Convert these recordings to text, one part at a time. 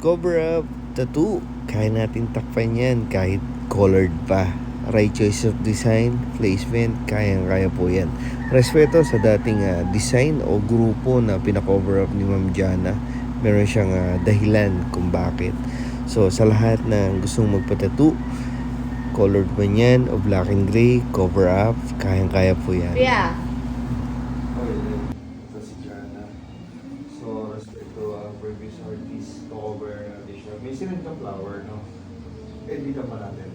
Cover up tattoo. Kaya natin takpan yan kahit colored pa. Right choice of design, placement, kayang-kaya po yan. Respeto sa dating design o grupo na pinakover up ni Ma'am Jana. Meron siyang dahilan kung bakit. So sa lahat na gustong magpa-tattoo, colored man yan o black and gray, cover up, kayang-kaya po yan. Yeah. Ito si Jana. So, respeto previous artist, cover natin siya. May sinend ka flower, no? Hindi ka pa natin.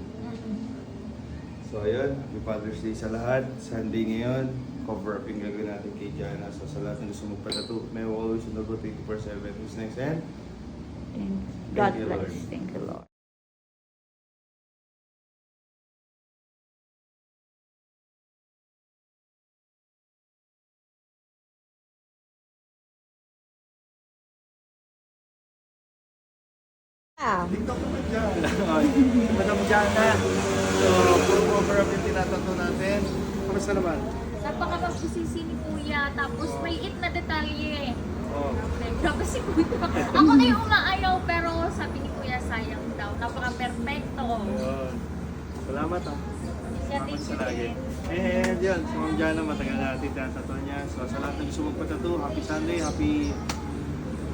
So, ayun. Happy Father's Day sa lahat. Sunday ngayon. Cover up yung gagawin natin kay Jana. So, sa lahat ng gusto magpa-tattoo, may always on the go 24/7. Who's next, and? God you, bless. Lord. Thank you, Lord. TikTok naman dyan. Madam Jana. So, puro cover up yung tinatato natin. Kamusta naman? Napakapagpusisi ni Kuya, tapos may it na detalye. Oh. Grabe si Kuya. Ako na yung umaayaw, pero sabi ni Kuya, sayang daw. Napaka-perfecto. Ayun. Salamat Siya, Salamat thank sa you lagi. din. And yun, si Ma'am Jana, matagal natin tinatato niya. So, sa lahat ng gusto magpatato, happy Sunday, happy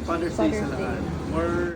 Father's Day sa Father's Day. lahat. More